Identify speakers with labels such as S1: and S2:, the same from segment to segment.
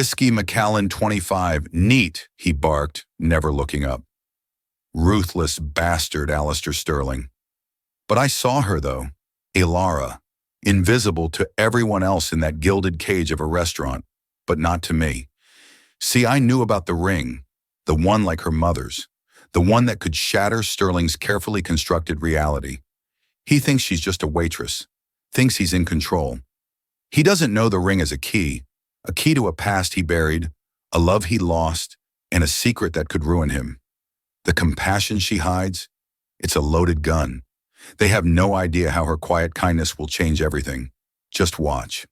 S1: Whiskey Macallan 25, neat, he barked, never looking up. Ruthless bastard, Alistair Sterling. But I saw her, though. Ilara. Invisible to everyone else in that gilded cage of a restaurant, but not to me. See, I knew about the ring, the one like her mother's, the one that could shatter Sterling's carefully constructed reality. He thinks she's just a waitress, thinks he's in control. He doesn't know the ring is a key to a past he buried, a love he lost, and a secret that could ruin him. The compassion she hides, it's a loaded gun. They have no idea how her quiet kindness will change everything. Just watch.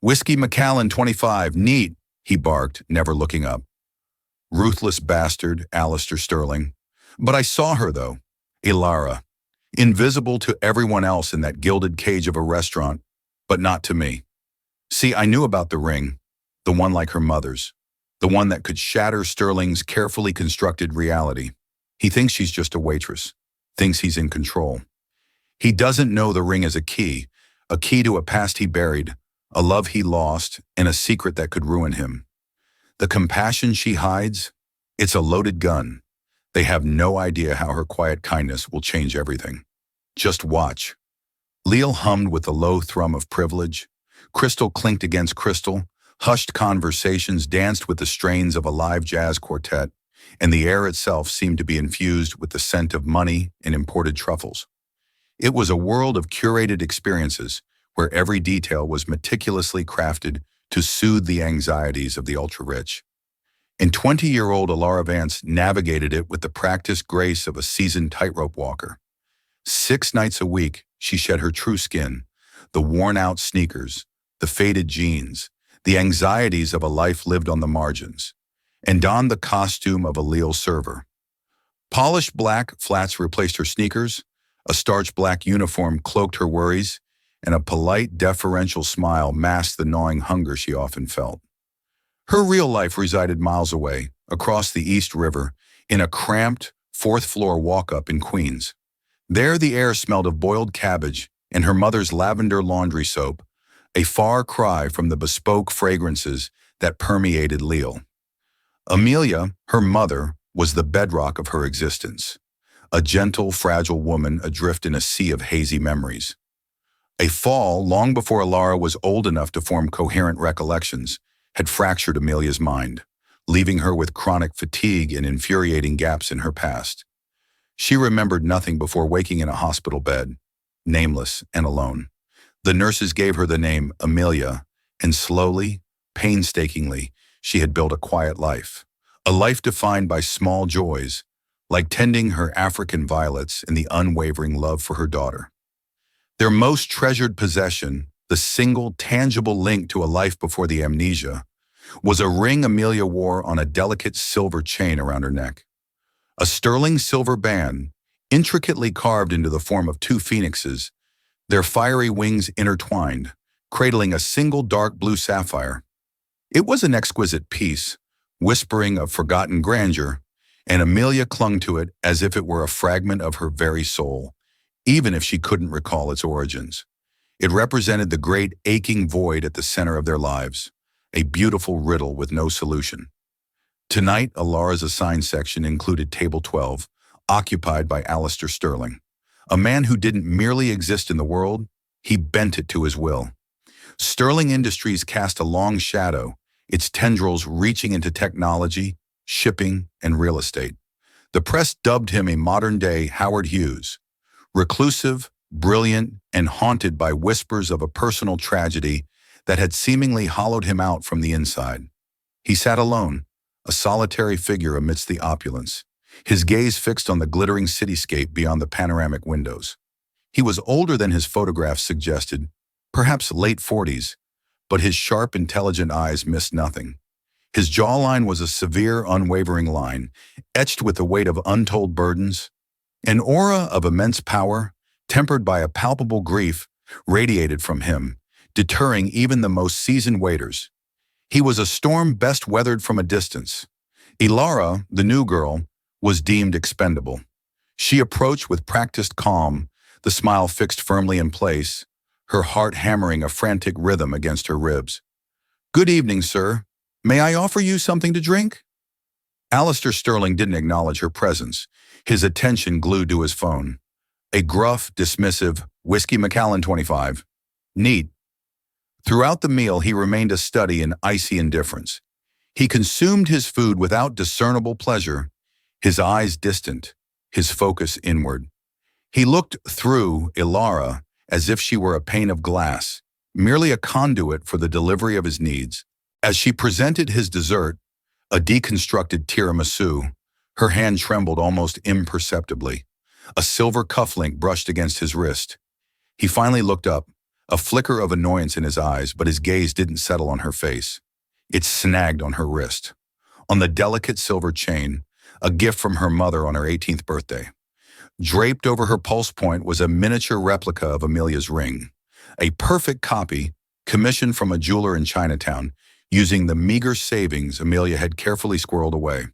S1: Whiskey Macallan 25, neat, he barked, never looking up. Ruthless bastard, Alistair Sterling. But I saw her, though. Ilara. Invisible to everyone else in that gilded cage of a restaurant, but not to me. See, I knew about the ring, the one like her mother's, the one that could shatter Sterling's carefully constructed reality. He thinks she's just a waitress, thinks he's in control. He doesn't know the ring is a key to a past he buried, a love he lost, and a secret that could ruin him. The compassion she hides, it's a loaded gun. They have no idea how her quiet kindness will change everything. Just watch. Leal hummed with the low thrum of privilege. Crystal clinked against crystal. Hushed conversations danced with the strains of a live jazz quartet, and the air itself seemed to be infused with the scent of money and imported truffles. It was a world of curated experiences where every detail was meticulously crafted to soothe the anxieties of the ultra-rich. And 20-year-old Ilara Vance navigated it with the practiced grace of a seasoned tightrope walker. 6 nights a week, she shed her true skin, the worn-out sneakers, the faded jeans, the anxieties of a life lived on the margins, and donned the costume of a Leal server. Polished black flats replaced her sneakers, a starched black uniform cloaked her worries, and a polite, deferential smile masked the gnawing hunger she often felt. Her real life resided miles away, across the East River, in a cramped, 4th-floor walk-up in Queens. There the air smelled of boiled cabbage and her mother's lavender laundry soap, a far cry from the bespoke fragrances that permeated Leal. Amelia, her mother, was the bedrock of her existence, a gentle, fragile woman adrift in a sea of hazy memories. A fall, long before Ilara was old enough to form coherent recollections, had fractured Amelia's mind, leaving her with chronic fatigue and infuriating gaps in her past. She remembered nothing before waking in a hospital bed, nameless and alone. The nurses gave her the name Amelia, and slowly, painstakingly, she had built a quiet life, a life defined by small joys, like tending her African violets and the unwavering love for her daughter. Their most treasured possession, the single tangible link to a life before the amnesia, was a ring Amelia wore on a delicate silver chain around her neck. A sterling silver band, intricately carved into the form of 2 phoenixes, their fiery wings intertwined, cradling a single dark blue sapphire. It was an exquisite piece, whispering of forgotten grandeur, and Amelia clung to it as if it were a fragment of her very soul, even if she couldn't recall its origins. It represented the great aching void at the center of their lives, a beautiful riddle with no solution. Tonight, Ilara's assigned section included Table 12, occupied by Alistair Sterling, a man who didn't merely exist in the world, he bent it to his will. Sterling Industries cast a long shadow, its tendrils reaching into technology, shipping, and real estate. The press dubbed him a modern-day Howard Hughes, reclusive, brilliant, and haunted by whispers of a personal tragedy that had seemingly hollowed him out from the inside. He sat alone, a solitary figure amidst the opulence, his gaze fixed on the glittering cityscape beyond the panoramic windows. He was older than his photographs suggested, perhaps late 40s, but his sharp, intelligent eyes missed nothing. His jawline was a severe, unwavering line, etched with the weight of untold burdens. An aura of immense power, tempered by a palpable grief, radiated from him, deterring even the most seasoned waiters. He was a storm best weathered from a distance. Ilara, the new girl, was deemed expendable. She approached with practiced calm, the smile fixed firmly in place, her heart hammering a frantic rhythm against her ribs. "Good evening, sir," May I offer you something to drink? Alistair Sterling didn't acknowledge her presence, his attention glued to his phone. A gruff, dismissive, Whiskey Macallan 25. Neat. Throughout the meal, he remained a study in icy indifference. He consumed his food without discernible pleasure, his eyes distant, his focus inward. He looked through Ilara as if she were a pane of glass, merely a conduit for the delivery of his needs. As she presented his dessert, a deconstructed tiramisu, her hand trembled almost imperceptibly. A silver cufflink brushed against his wrist. He finally looked up, a flicker of annoyance in his eyes, but his gaze didn't settle on her face. It snagged on her wrist. On the delicate silver chain, a gift from her mother on her 18th birthday. Draped over her pulse point was a miniature replica of Amelia's ring. A perfect copy, commissioned from a jeweler in Chinatown, using the meager savings Amelia had carefully squirreled away.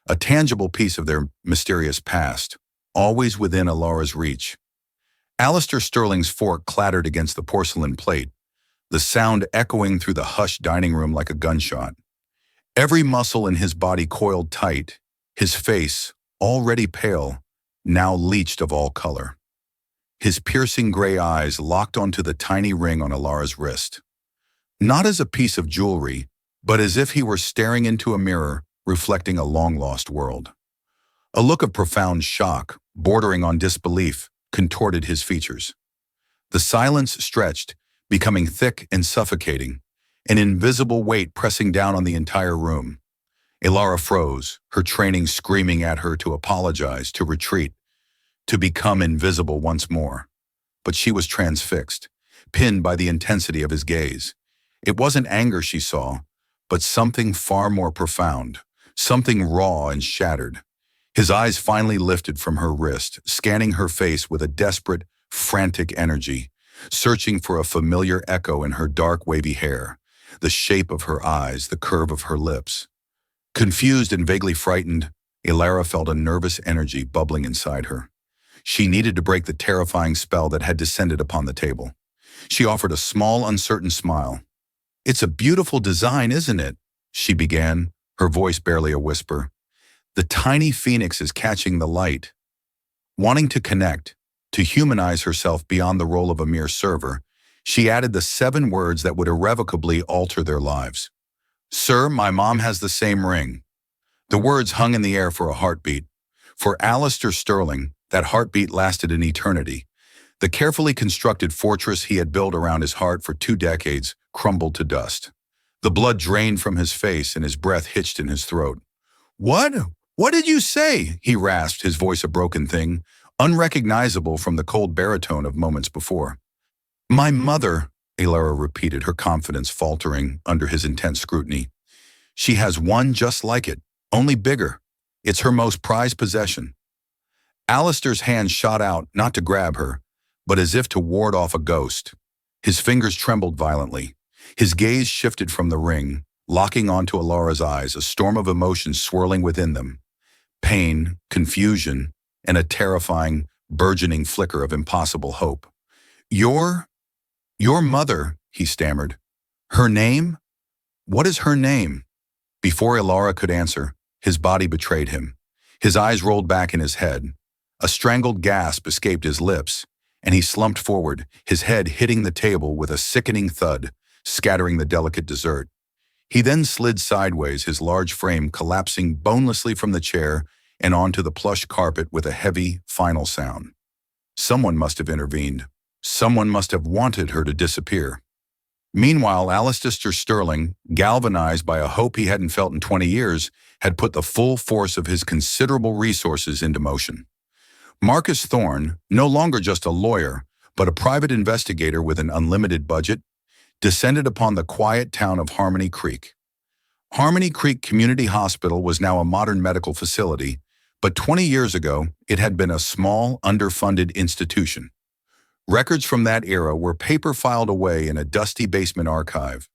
S1: A tangible piece of their mysterious past, always within Ilara's reach. Alistair Sterling's fork clattered against the porcelain plate, the sound echoing through the hushed dining room like a gunshot. Every muscle in his body coiled tight, his face, already pale, now leached of all color. His piercing gray eyes locked onto the tiny ring on Ilara's wrist. Not as a piece of jewelry, but as if he were staring into a mirror reflecting a long-lost world. A look of profound shock, bordering on disbelief, contorted his features. The silence stretched, becoming thick and suffocating, an invisible weight pressing down on the entire room. Ilara froze, her training screaming at her to apologize, to retreat, to become invisible once more. But she was transfixed, pinned by the intensity of his gaze. It wasn't anger she saw, but something far more profound, something raw and shattered. His eyes finally lifted from her wrist, scanning her face with a desperate, frantic energy, searching for a familiar echo in her dark, wavy hair, the shape of her eyes, the curve of her lips. Confused and vaguely frightened, Ilara felt a nervous energy bubbling inside her. She needed to break the terrifying spell that had descended upon the table. She offered a small, uncertain smile. "It's a beautiful design, isn't it?" she began, her voice barely a whisper. The tiny phoenix is catching the light. Wanting to connect, to humanize herself beyond the role of a mere server, she added the 7 words that would irrevocably alter their lives. "Sir, my mom has the same ring." The words hung in the air for a heartbeat. For Alistair Sterling, that heartbeat lasted an eternity. The carefully constructed fortress he had built around his heart for 2 decades crumbled to dust. The blood drained from his face and his breath hitched in his throat. "What? What did you say?" he rasped, his voice a broken thing, unrecognizable from the cold baritone of moments before. "My mother," Ilara repeated, her confidence faltering under his intense scrutiny. "She has one just like it, only bigger. It's her most prized possession." Alistair's hand shot out, not to grab her, but as if to ward off a ghost. His fingers trembled violently. His gaze shifted from the ring, locking onto Ilara's eyes, a storm of emotions swirling within them. Pain, confusion, and a terrifying, burgeoning flicker of impossible hope. Your mother," he stammered. "Her name? What is her name?" Before Ilara could answer, his body betrayed him. His eyes rolled back in his head. A strangled gasp escaped his lips, and he slumped forward, his head hitting the table with a sickening thud, scattering the delicate dessert. He then slid sideways, his large frame collapsing bonelessly from the chair and onto the plush carpet with a heavy, final sound. Someone must have intervened. Someone must have wanted her to disappear. Meanwhile, Alistair Sterling, galvanized by a hope he hadn't felt in 20 years, had put the full force of his considerable resources into motion. Marcus Thorne, no longer just a lawyer, but a private investigator with an unlimited budget, descended upon the quiet town of Harmony Creek. Harmony Creek Community Hospital was now a modern medical facility, but 20 years ago, it had been a small, underfunded institution. Records from that era were paper filed away in a dusty basement archive.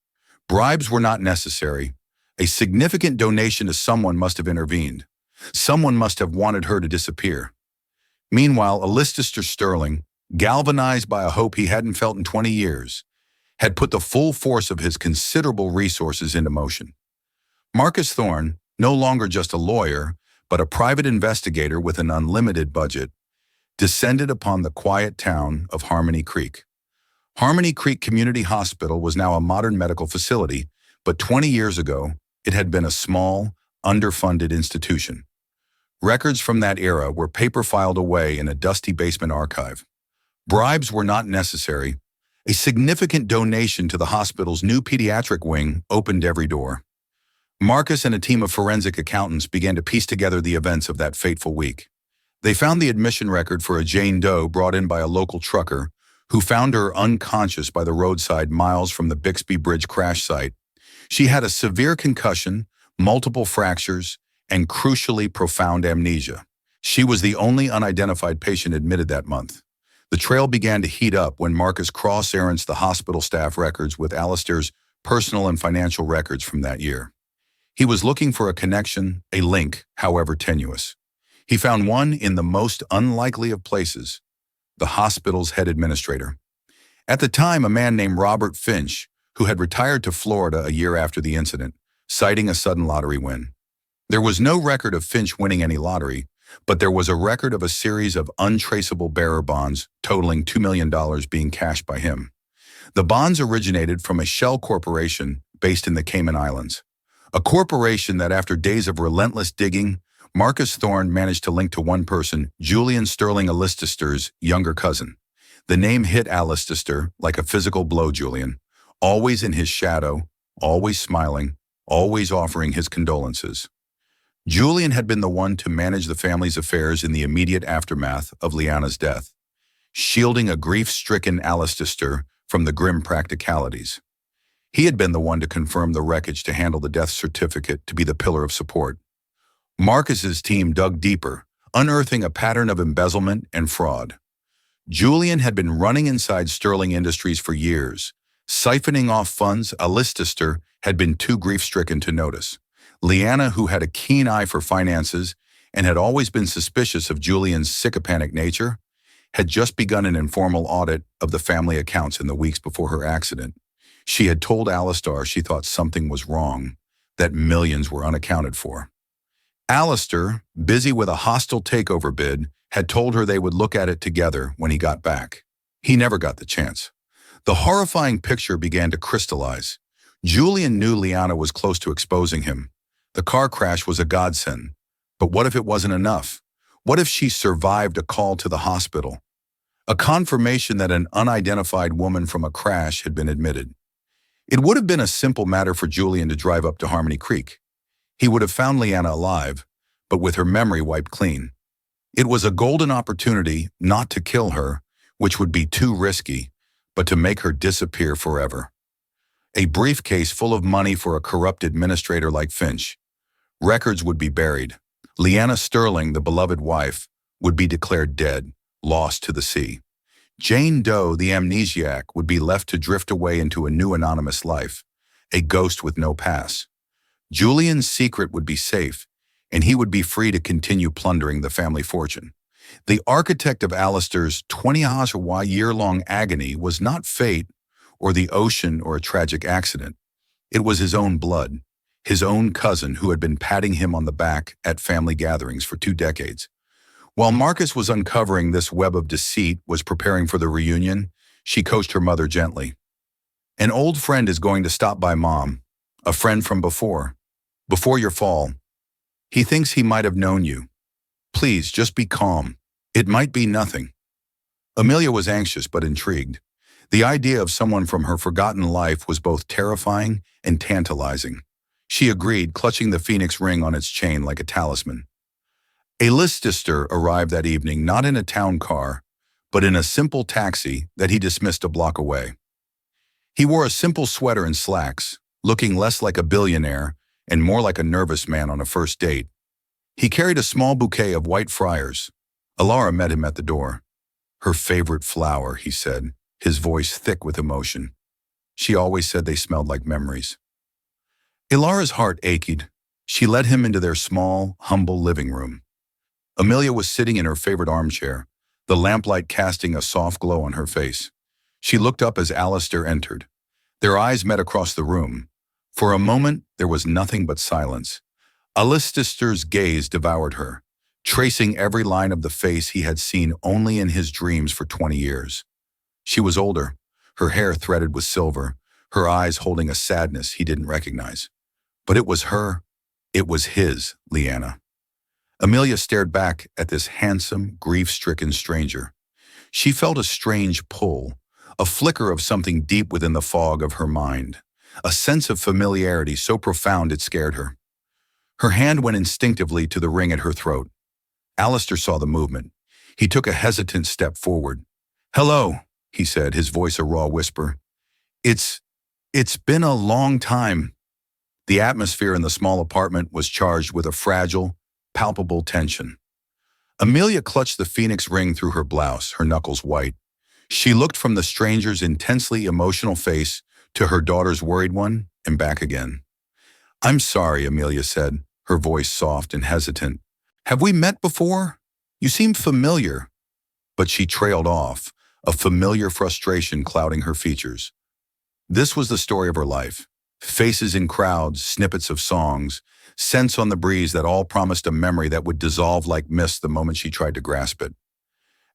S1: Bribes were not necessary. A significant donation to someone must have intervened. Someone must have wanted her to disappear. Meanwhile, Alistair Sterling, galvanized by a hope he hadn't felt in 20 years, had put the full force of his considerable resources into motion. Marcus Thorne, no longer just a lawyer, but a private investigator with an unlimited budget, descended upon the quiet town of Harmony Creek. Harmony Creek Community Hospital was now a modern medical facility, but 20 years ago, it had been a small, underfunded institution. Records from that era were paper filed away in a dusty basement archive. Bribes were not necessary. A significant donation to the hospital's new pediatric wing opened every door. Marcus and a team of forensic accountants began to piece together the events of that fateful week. They found the admission record for a Jane Doe brought in by a local trucker who found her unconscious by the roadside miles from the Bixby Bridge crash site. She had a severe concussion, multiple fractures, and crucially profound amnesia. She was the only unidentified patient admitted that month. The trail began to heat up when Marcus cross-referenced the hospital staff records with Alistair's personal and financial records from that year. He was looking for a connection, a link, however tenuous. He found one in the most unlikely of places, the hospital's head administrator. At the time, a man named Robert Finch, who had retired to Florida a year after the incident, citing a sudden lottery win. There was no record of Finch winning any lottery, but there was a record of a series of untraceable bearer bonds totaling $2 million being cashed by him. The bonds originated from a shell corporation based in the Cayman Islands, a corporation that after days of relentless digging, Marcus Thorne managed to link to one person, Julian Sterling Alistair's younger cousin. The name hit Alistair like a physical blow, Julian, always in his shadow, always smiling, always offering his condolences. Julian had been the one to manage the family's affairs in the immediate aftermath of Leanna's death, shielding a grief-stricken Alistair from the grim practicalities. He had been the one to confirm the wreckage, to handle the death certificate, to be the pillar of support. Marcus's team dug deeper, unearthing a pattern of embezzlement and fraud. Julian had been running inside Sterling Industries for years, siphoning off funds Alistair had been too grief-stricken to notice. Leanna, who had a keen eye for finances and had always been suspicious of Julian's sycophantic nature, had just begun an informal audit of the family accounts in the weeks before her accident. She had told Alistair she thought something was wrong, that millions were unaccounted for. Alistair, busy with a hostile takeover bid, had told her they would look at it together when he got back. He never got the chance. The horrifying picture began to crystallize. Julian knew Leanna was close to exposing him. The car crash was a godsend. But what if it wasn't enough? What if she survived a call to the hospital? A confirmation that an unidentified woman from a crash had been admitted. It would have been a simple matter for Julian to drive up to Harmony Creek. He would have found Leanna alive, but with her memory wiped clean. It was a golden opportunity not to kill her, which would be too risky, but to make her disappear forever. A briefcase full of money for a corrupt administrator like Finch. Records would be buried. Leanna Sterling, the beloved wife, would be declared dead, lost to the sea. Jane Doe, the amnesiac, would be left to drift away into a new anonymous life, a ghost with no past. Julian's secret would be safe, and he would be free to continue plundering the family fortune. The architect of Alistair's 20-year-long agony was not fate or the ocean or a tragic accident. It was his own blood, his own cousin who had been patting him on the back at family gatherings for 2 decades. While Marcus was uncovering this web of deceit, was preparing for the reunion, she coached her mother gently. An old friend is going to stop by, Mom. A friend from before your fall. He thinks he might have known you. Please, just be calm. It might be nothing. Amelia was anxious but intrigued. The idea of someone from her forgotten life was both terrifying and tantalizing. She agreed, clutching the phoenix ring on its chain like a talisman. Alistair arrived that evening not in a town car, but in a simple taxi that he dismissed a block away. He wore a simple sweater and slacks, looking less like a billionaire and more like a nervous man on a first date. He carried a small bouquet of white friars. Alara met him at the door. Her favorite flower, he said, his voice thick with emotion. She always said they smelled like memories. Ilara's heart ached. She led him into their small, humble living room. Amelia was sitting in her favorite armchair, the lamplight casting a soft glow on her face. She looked up as Alistair entered. Their eyes met across the room. For a moment, there was nothing but silence. Alistair's gaze devoured her, tracing every line of the face he had seen only in his dreams for 20 years. She was older, her hair threaded with silver, her eyes holding a sadness he didn't recognize. But it was her, it was his, Leanna. Amelia stared back at this handsome, grief-stricken stranger. She felt a strange pull, a flicker of something deep within the fog of her mind, a sense of familiarity so profound it scared her. Her hand went instinctively to the ring at her throat. Alistair saw the movement. He took a hesitant step forward. "Hello," he said, his voice a raw whisper. It's been a long time." The atmosphere in the small apartment was charged with a fragile, palpable tension. Amelia clutched the phoenix ring through her blouse, her knuckles white. She looked from the stranger's intensely emotional face to her daughter's worried one and back again. "I'm sorry," Amelia said, her voice soft and hesitant. "Have we met before? You seem familiar." But she trailed off, a familiar frustration clouding her features. This was the story of her life. Faces in crowds, snippets of songs, scents on the breeze that all promised a memory that would dissolve like mist the moment she tried to grasp it.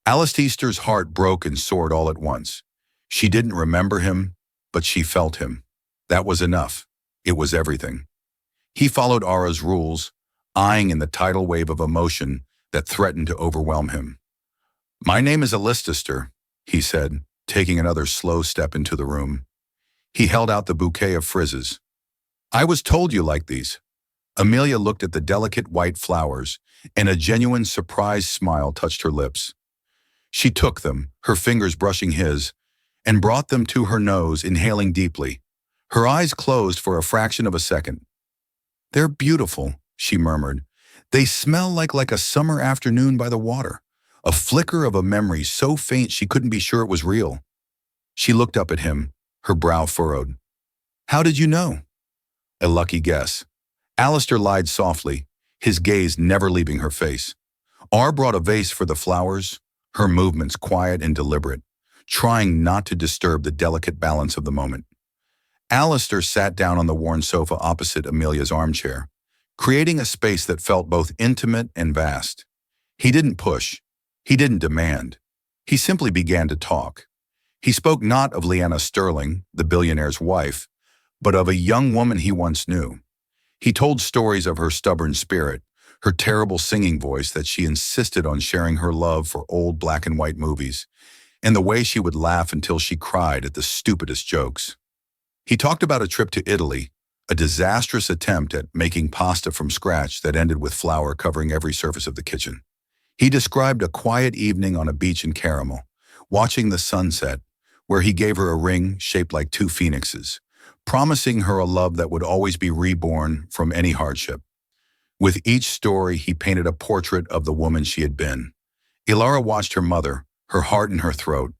S1: Alistair's heart broke and soared all at once. She didn't remember him, but she felt him. That was enough. It was everything. He followed Ara's rules, eyeing in the tidal wave of emotion that threatened to overwhelm him. "My name is Alistair," he said, taking another slow step into the room. He held out the bouquet of frizzes. "I was told you liked these." Amelia looked at the delicate white flowers, and a genuine surprised smile touched her lips. She took them, her fingers brushing his, and brought them to her nose, inhaling deeply. Her eyes closed for a fraction of a second. "They're beautiful," she murmured. "They smell like a summer afternoon by the water, a flicker of a memory so faint she couldn't be sure it was real." She looked up at him, her brow furrowed. "How did you know?" "A lucky guess." Alistair lied softly, his gaze never leaving her face. Ar brought a vase for the flowers, her movements quiet and deliberate, trying not to disturb the delicate balance of the moment. Alistair sat down on the worn sofa opposite Amelia's armchair, creating a space that felt both intimate and vast. He didn't push. He didn't demand. He simply began to talk. He spoke not of Leanna Sterling, the billionaire's wife, but of a young woman he once knew. He told stories of her stubborn spirit, her terrible singing voice that she insisted on sharing her love for old black and white movies, and the way she would laugh until she cried at the stupidest jokes. He talked about a trip to Italy, a disastrous attempt at making pasta from scratch that ended with flour covering every surface of the kitchen. He described a quiet evening on a beach in Caramel, watching the sunset, where he gave her a ring shaped like two phoenixes, promising her a love that would always be reborn from any hardship. With each story, he painted a portrait of the woman she had been. Ilara watched her mother, her heart in her throat.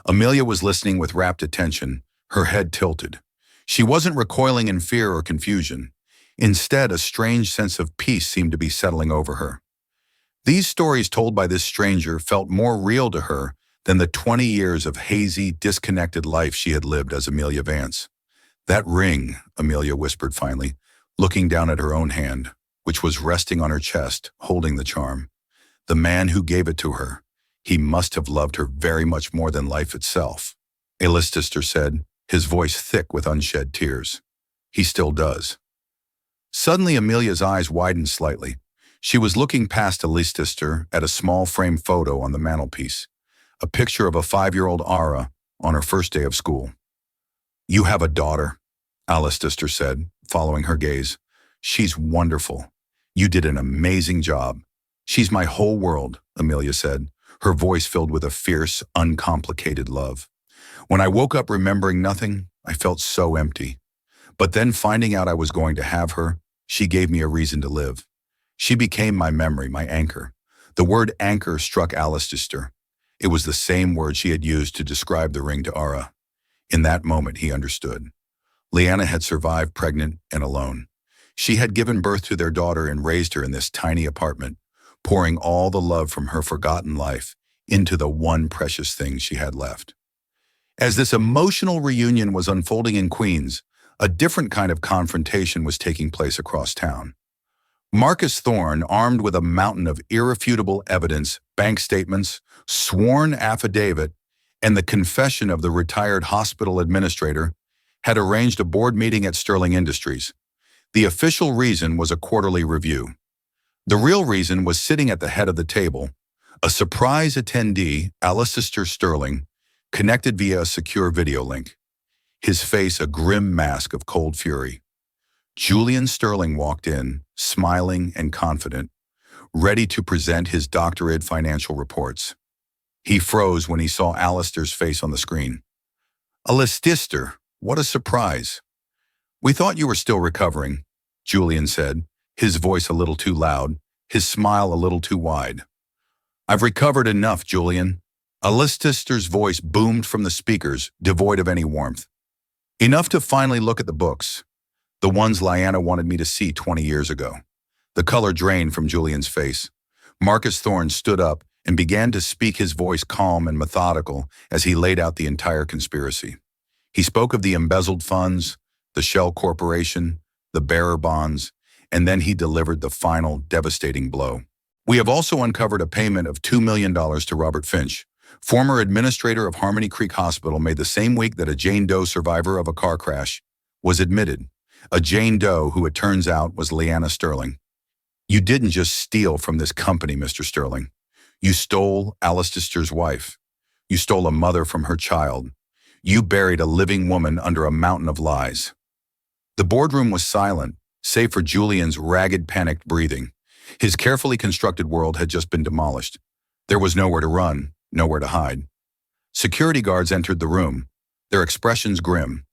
S1: Amelia was listening with rapt attention, her head tilted. She wasn't recoiling in fear or confusion. Instead, a strange sense of peace seemed to be settling over her. These stories told by this stranger felt more real to her than the 20 years of hazy, disconnected life she had lived as Amelia Vance. "That ring," Amelia whispered finally, looking down at her own hand, which was resting on her chest, holding the charm. "The man who gave it to her, he must have loved her very much more than life itself," Alistair said, his voice thick with unshed tears. "He still does." Suddenly, Amelia's eyes widened slightly. She was looking past Alistair at a small frame photo on the mantelpiece, a picture of a 5-year-old Ara on her first day of school. "You have a daughter," Alistair said, following her gaze. "She's wonderful. You did an amazing job." "She's my whole world," Amelia said, her voice filled with a fierce, uncomplicated love. "When I woke up remembering nothing, I felt so empty. But then finding out I was going to have her, she gave me a reason to live. She became my memory, my anchor." The word anchor struck Alistair. It was the same word she had used to describe the ring to Ara. In that moment, he understood. Leanna had survived pregnant and alone. She had given birth to their daughter and raised her in this tiny apartment, pouring all the love from her forgotten life into the one precious thing she had left. As this emotional reunion was unfolding in Queens, A different kind of confrontation was taking place across town. Marcus Thorne, armed with a mountain of irrefutable evidence, bank statements, sworn affidavit, and the confession of the retired hospital administrator, had arranged a board meeting at Sterling Industries. The official reason was a quarterly review. The real reason was sitting at the head of the table, a surprise attendee, Alistair Sterling, connected via a secure video link. His face a grim mask of cold fury. Julian Sterling walked in, smiling and confident, ready to present his doctored financial reports. He froze when he saw Alistair's face on the screen. Alistair, what a surprise. We thought you were still recovering, Julian said, his voice a little too loud, his smile a little too wide. I've recovered enough, Julian. Alistair's voice boomed from the speakers, devoid of any warmth. Enough to finally look at the books, the ones Lyanna wanted me to see 20 years ago. The color drained from Julian's face. Marcus Thorne stood up and began to speak, his voice calm and methodical as he laid out the entire conspiracy. He spoke of the embezzled funds, the Shell Corporation, the bearer bonds, and then he delivered the final devastating blow. We have also uncovered a payment of $2 million to Robert Finch, former administrator of Harmony Creek Hospital, made the same week that a Jane Doe survivor of a car crash was admitted. A Jane Doe who, it turns out, was Lyanna Sterling. You didn't just steal from this company, Mr. Sterling. You stole Alistair's wife. You stole a mother from her child. You buried a living woman under a mountain of lies. The boardroom was silent, save for Julian's ragged, panicked breathing. His carefully constructed world had just been demolished. There was nowhere to run, nowhere to hide. Security guards entered the room, their expressions grim.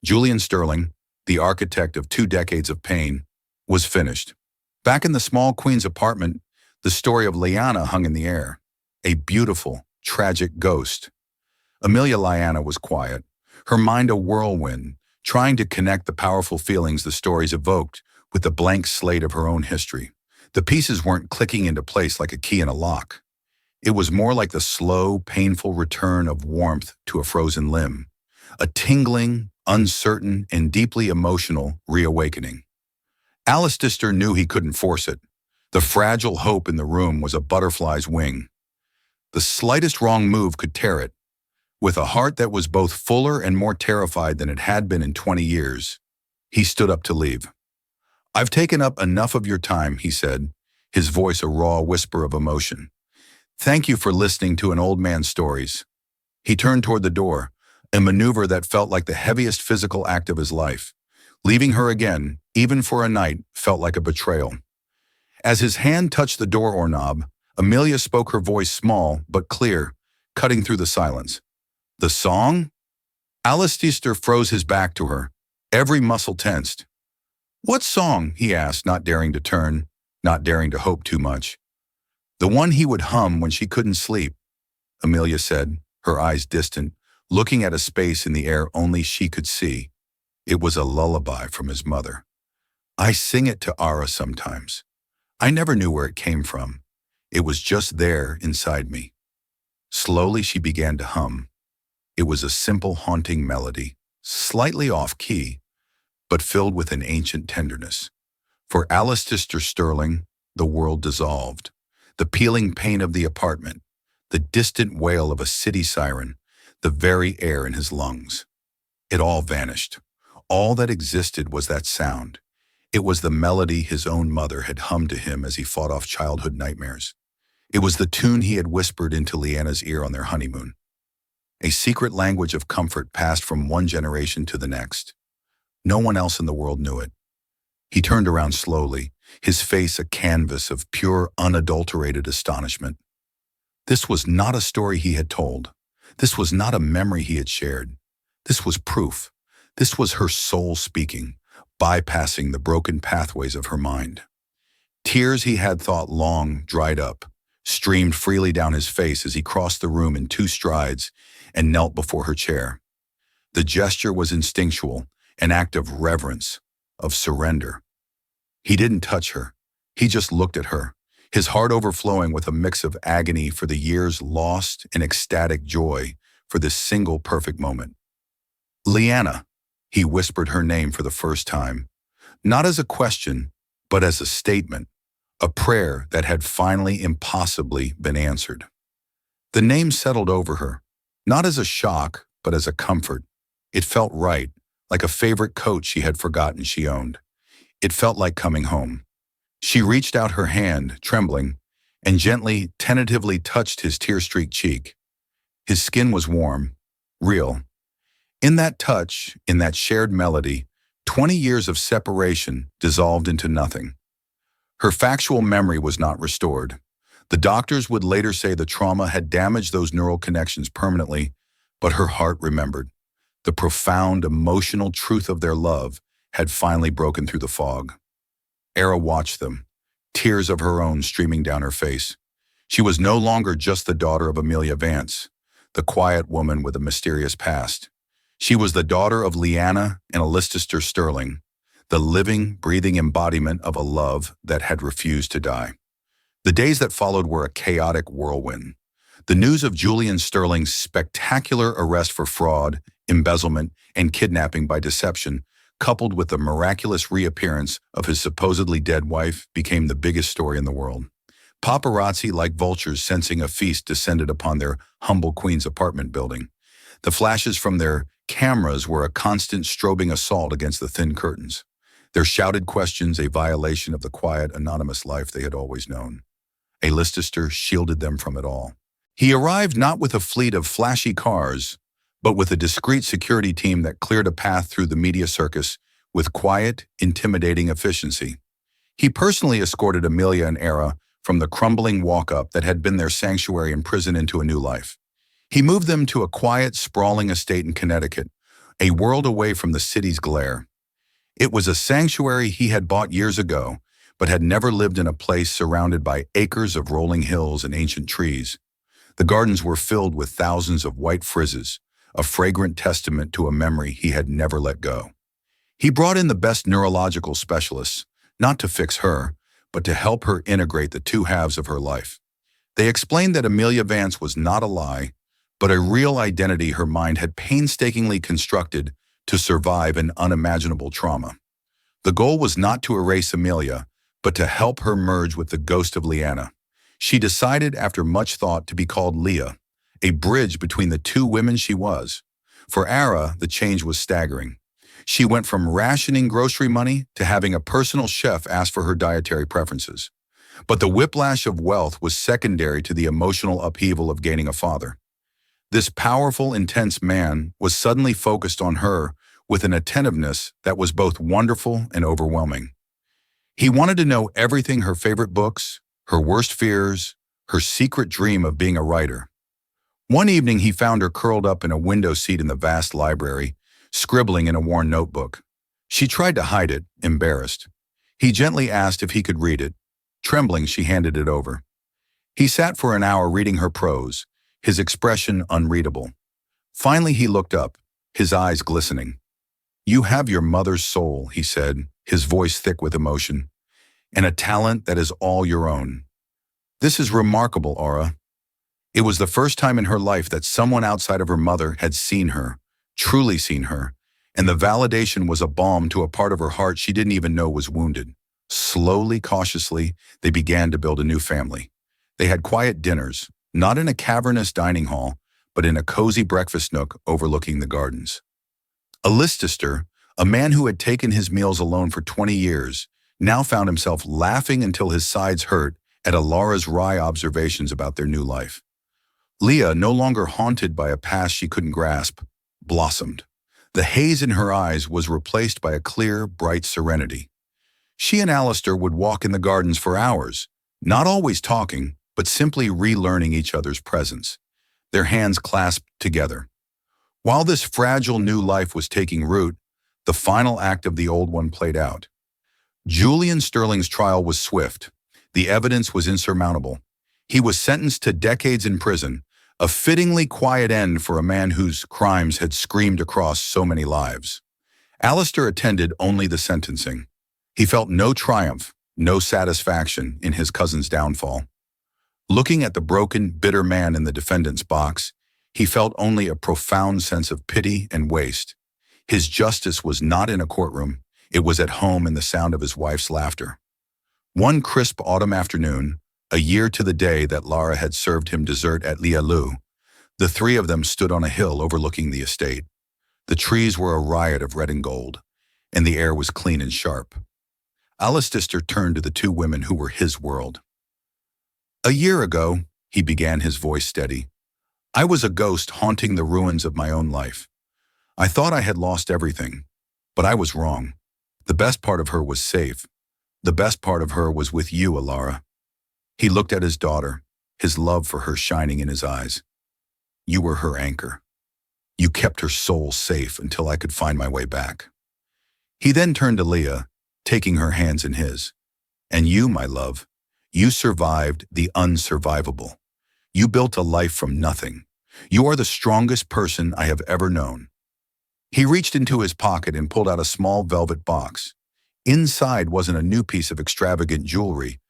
S1: Julian Sterling, the architect of 2 decades of pain, was finished. Back in the small Queen's apartment, the story of Lyanna hung in the air, a beautiful, tragic ghost. Amelia Lyanna was quiet, her mind a whirlwind, trying to connect the powerful feelings the stories evoked with the blank slate of her own history. The pieces weren't clicking into place like a key in a lock. It was more like the slow, painful return of warmth to a frozen limb, a tingling, uncertain, and deeply emotional reawakening. Alistair knew he couldn't force it. The fragile hope in the room was a butterfly's wing. The slightest wrong move could tear it. With a heart that was both fuller and more terrified than it had been in 20 years, he stood up to leave. I've taken up enough of your time, he said, his voice a raw whisper of emotion. Thank you for listening to an old man's stories. He turned toward the door, a maneuver that felt like the heaviest physical act of his life. Leaving her again, even for a night, felt like a betrayal. As his hand touched the door knob, Amelia spoke, her voice small but clear, cutting through the silence. The song? Alistair froze his back to her, every muscle tensed. What song? He asked, not daring to turn, not daring to hope too much. The one he would hum when she couldn't sleep, Amelia said, her eyes distant, looking at a space in the air only she could see. It was a lullaby from his mother. I sing it to Ara sometimes. I never knew where it came from. It was just there inside me. Slowly she began to hum. It was a simple, haunting melody, slightly off-key, but filled with an ancient tenderness. For Alistair Sterling, the world dissolved. The peeling pain of the apartment, the distant wail of a city siren, the very air in his lungs. It all vanished. All that existed was that sound. It was the melody his own mother had hummed to him as he fought off childhood nightmares. It was the tune he had whispered into Lyanna's ear on their honeymoon. A secret language of comfort passed from one generation to the next. No one else in the world knew it. He turned around slowly, his face a canvas of pure, unadulterated astonishment. This was not a story he had told. This was not a memory he had shared. This was proof. This was her soul speaking, bypassing the broken pathways of her mind. Tears he had thought long dried up, streamed freely down his face as he crossed the room in 2 strides and knelt before her chair. The gesture was instinctual, an act of reverence, of surrender. He didn't touch her. He just looked at her, his heart overflowing with a mix of agony for the years lost and ecstatic joy for this single perfect moment. Lyanna, He whispered her name for the first time, not as a question, but as a statement, a prayer that had finally impossibly been answered. The name settled over her, not as a shock, but as a comfort. It felt right, like a favorite coat she had forgotten she owned. It felt like coming home. She reached out her hand, trembling, and gently, tentatively touched his tear-streaked cheek. His skin was warm, real. In that touch, in that shared melody, 20 years of separation dissolved into nothing. Her factual memory was not restored. The doctors would later say the trauma had damaged those neural connections permanently, but her heart remembered. The profound emotional truth of their love had finally broken through the fog. Era watched them, tears of her own streaming down her face. She was no longer just the daughter of Amelia Vance, the quiet woman with a mysterious past. She was the daughter of Leanna and Alistair Sterling, the living, breathing embodiment of a love that had refused to die. The days that followed were a chaotic whirlwind. The news of Julian Sterling's spectacular arrest for fraud, embezzlement, and kidnapping by deception, coupled with the miraculous reappearance of his supposedly dead wife, became the biggest story in the world. Paparazzi, like vultures sensing a feast, descended upon their humble Queens apartment building. The flashes from their cameras were a constant strobing assault against the thin curtains. Their shouted questions a violation of the quiet, anonymous life they had always known. Alistair shielded them from it all. He arrived not with a fleet of flashy cars, but with a discreet security team that cleared a path through the media circus with quiet, intimidating efficiency. He personally escorted Amelia and Era from the crumbling walk-up that had been their sanctuary in prison into a new life. He moved them to a quiet, sprawling estate in Connecticut, a world away from the city's glare. It was a sanctuary he had bought years ago, but had never lived in a place surrounded by acres of rolling hills and ancient trees. The gardens were filled with thousands of white frizzes, a fragrant testament to a memory he had never let go. He brought in the best neurological specialists, not to fix her, but to help her integrate the two halves of her life. They explained that Amelia Vance was not a lie, but a real identity her mind had painstakingly constructed to survive an unimaginable trauma. The goal was not to erase Amelia, but to help her merge with the ghost of Leanna. She decided after much thought to be called Leah, a bridge between the two women she was. For Ara, the change was staggering. She went from rationing grocery money to having a personal chef ask for her dietary preferences. But the whiplash of wealth was secondary to the emotional upheaval of gaining a father. This powerful, intense man was suddenly focused on her with an attentiveness that was both wonderful and overwhelming. He wanted to know everything: her favorite books, her worst fears, her secret dream of being a writer. One evening he found her curled up in a window seat in the vast library, scribbling in a worn notebook. She tried to hide it, embarrassed. He gently asked if he could read it. Trembling, she handed it over. He sat for an hour reading her prose, his expression unreadable. Finally he looked up, his eyes glistening. "You have your mother's soul," he said, his voice thick with emotion, "and a talent that is all your own. This is remarkable, Aura." It was the first time in her life that someone outside of her mother had seen her, truly seen her, and the validation was a balm to a part of her heart she didn't even know was wounded. Slowly, cautiously, they began to build a new family. They had quiet dinners, not in a cavernous dining hall, but in a cozy breakfast nook overlooking the gardens. Alistair, a man who had taken his meals alone for 20 years, now found himself laughing until his sides hurt at Alara's wry observations about their new life. Leah, no longer haunted by a past she couldn't grasp, blossomed. The haze in her eyes was replaced by a clear, bright serenity. She and Alistair would walk in the gardens for hours, not always talking, but simply relearning each other's presence, their hands clasped together. While this fragile new life was taking root, the final act of the old one played out. Julian Sterling's trial was swift. The evidence was insurmountable. He was sentenced to decades in prison, a fittingly quiet end for a man whose crimes had screamed across so many lives. Alistair attended only the sentencing. He felt no triumph, no satisfaction in his cousin's downfall. Looking at the broken, bitter man in the defendant's box, he felt only a profound sense of pity and waste. His justice was not in a courtroom, it was at home in the sound of his wife's laughter. One crisp autumn afternoon, a year to the day that Lara had served him dessert at Lialu, the three of them stood on a hill overlooking the estate. The trees were a riot of red and gold, and the air was clean and sharp. Alistair turned to the two women who were his world. "A year ago," he began, his voice steady, "I was a ghost haunting the ruins of my own life. I thought I had lost everything, but I was wrong. The best part of her was safe. The best part of her was with you, Alara." He looked at his daughter, his love for her shining in his eyes. "You were her anchor. You kept her soul safe until I could find my way back." He then turned to Leah, taking her hands in his. "And you, my love, you survived the unsurvivable. You built a life from nothing. You are the strongest person I have ever known." He reached into his pocket and pulled out a small velvet box. Inside wasn't a new piece of extravagant jewelry,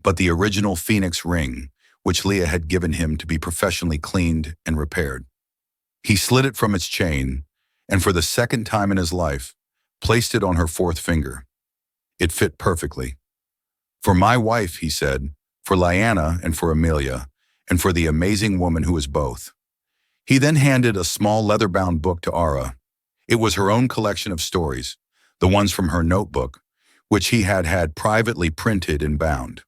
S1: but the original Phoenix ring, which Leah had given him to be professionally cleaned and repaired. He slid it from its chain, and for the second time in his life, placed it on her fourth finger. It fit perfectly. "For my wife," he said, "for Lyanna and for Amelia, and for the amazing woman who is both." He then handed a small leather-bound book to Ara. It was her own collection of stories, the ones from her notebook, which he had had privately printed and bound.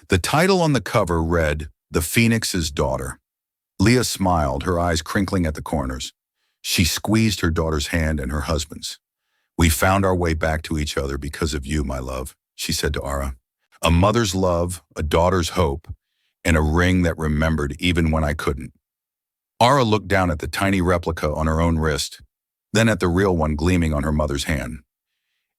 S1: The title on the cover read, "The Phoenix's Daughter." Leah smiled, her eyes crinkling at the corners. She squeezed her daughter's hand and her husband's. "We found our way back to each other because of you, my love," she said to Ara. "A mother's love, a daughter's hope, and a ring that remembered even when I couldn't." Ara looked down at the tiny replica on her own wrist, then at the real one gleaming on her mother's hand.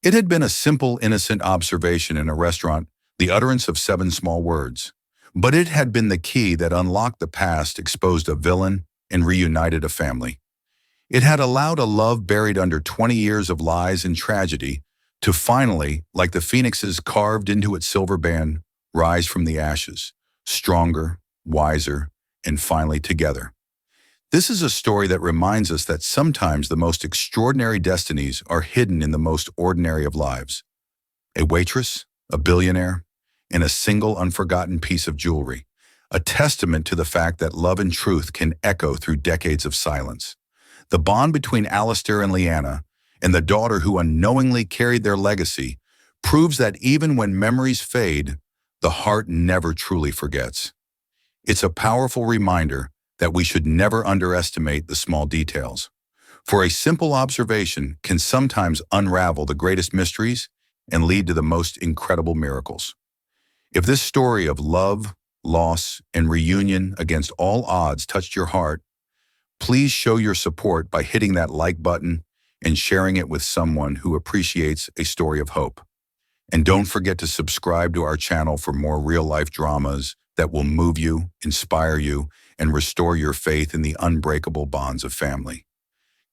S1: It had been a simple, innocent observation in a restaurant, the utterance of 7 small words. But it had been the key that unlocked the past, exposed a villain, and reunited a family. It had allowed a love buried under 20 years of lies and tragedy to finally, like the phoenixes carved into its silver band, rise from the ashes, stronger, wiser, and finally together. This is a story that reminds us that sometimes the most extraordinary destinies are hidden in the most ordinary of lives. A waitress, a billionaire, and a single unforgotten piece of jewelry, a testament to the fact that love and truth can echo through decades of silence. The bond between Alistair and Lyanna, and the daughter who unknowingly carried their legacy, proves that even when memories fade, the heart never truly forgets. It's a powerful reminder that we should never underestimate the small details. For a simple observation can sometimes unravel the greatest mysteries and lead to the most incredible miracles. If this story of love, loss, and reunion against all odds touched your heart, please show your support by hitting that like button and sharing it with someone who appreciates a story of hope. And don't forget to subscribe to our channel for more real-life dramas that will move you, inspire you, and restore your faith in the unbreakable bonds of family.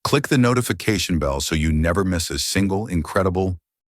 S1: Click the notification bell so you never miss a single incredible